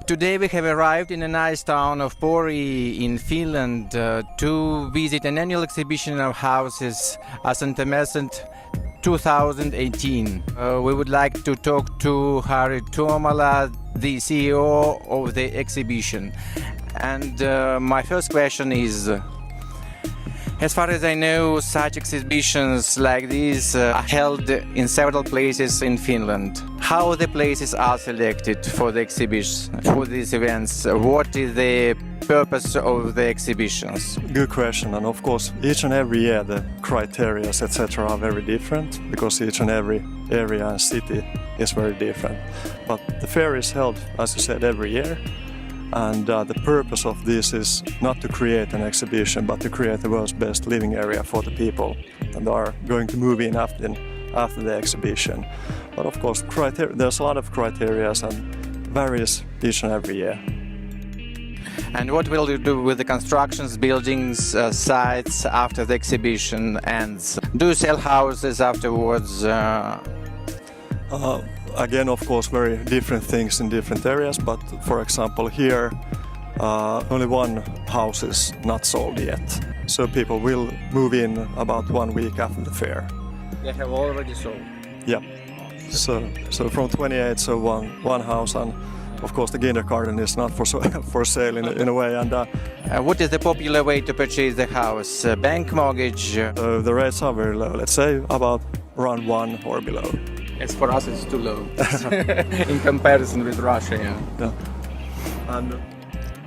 Today we have arrived in a nice town of Pori in Finland to visit an annual exhibition of houses, Asuntomessut 2018. We would like to talk to Harry Tuomaala, the CEO of the exhibition. And my first question is, as far as I know, such exhibitions like these are held in several places in Finland. How the places are selected for the exhibitions, for these events? What is the purpose of the exhibitions? Good question, and of course each and every year the criteria etc. are very different because each and every area and city is very different. But the fair is held, as you said, every year. And the purpose of this is not to create an exhibition, but to create the world's best living area for the people that are going to move in after the exhibition. But of course, there's a lot of criteria and varies each and every year. And what will you do with the constructions, buildings, sites after the exhibition ends? Do you sell houses afterwards? Again, of course, very different things in different areas, but for example here, only one house is not sold yet. So people will move in about 1 week after the fair. They have already sold? Yeah. So from 28, so one house, and of course the kindergarten is not for sale in a way. And what is the popular way to purchase the house? Bank mortgage? The rates are very low, let's say about around 1 or below. As for us, it's too low in comparison with Russia. Yeah. And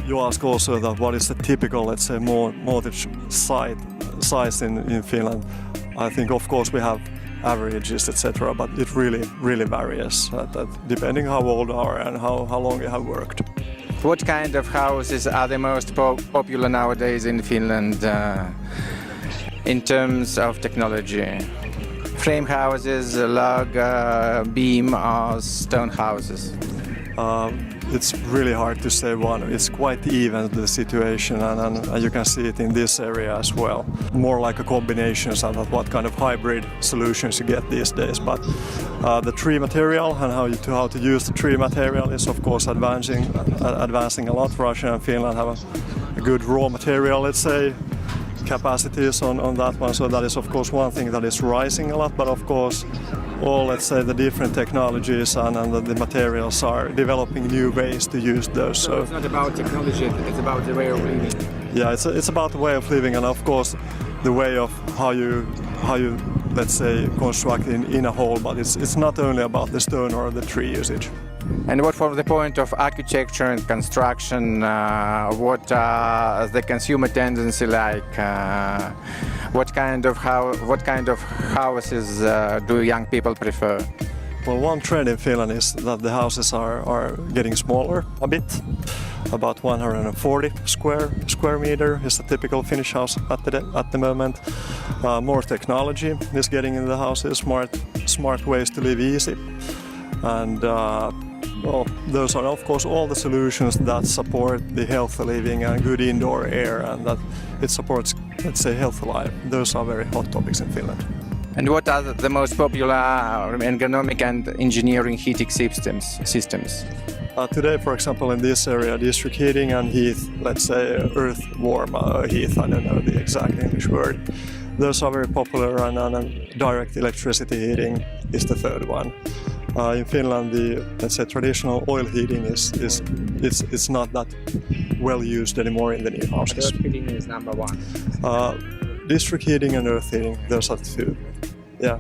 you ask also that what is the typical, let's say, mortgage size in Finland. I think, of course, we have averages, etc., but it really varies depending how old you are and how long you have worked. What kind of houses are the most popular nowadays in Finland in terms of technology? Frame houses, log, beam, or stone houses? It's really hard to say one. It's quite even, the situation, and you can see it in this area as well. More like a combination of what kind of hybrid solutions you get these days. But the tree material and how to use the tree material is of course advancing a lot. Russia and Finland have a good raw material, let's say, capacities on that one, so that is of course one thing that is rising a lot, but of course all, let's say, the different technologies and the materials are developing new ways to use those. So it's not about technology, it's about the way of living. Yeah, it's about the way of living, and of course the way of how you let's say construct in a whole, but it's not only about the stone or the tree usage. And what from the point of architecture and construction, what are the consumer tendency like? What kind of houses do young people prefer? Well, one trend in Finland is that the houses are getting smaller a bit. About 140 square meter is the typical Finnish house at the moment. More technology is getting in the houses, smart ways to live easy, and well, those are of course all the solutions that support the healthy living and good indoor air, and that it supports, let's say, healthy life. Those are very hot topics in Finland. And what are the most popular ergonomic and engineering heating systems? Today, for example, in this area, district heating and heat, let's say earth warm heat, I don't know the exact English word. Those are very popular, and direct electricity heating is the third one. In Finland, the, let's say, traditional oil heating is not that well used anymore in the new houses. Earth heating is number one. District heating and earth heating, those are the two. Yeah.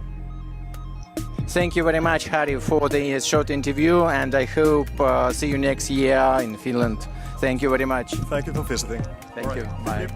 Thank you very much, Harry, for the short interview, and I hope see you next year in Finland. Thank you very much. Thank you for visiting. Thank you. Bye.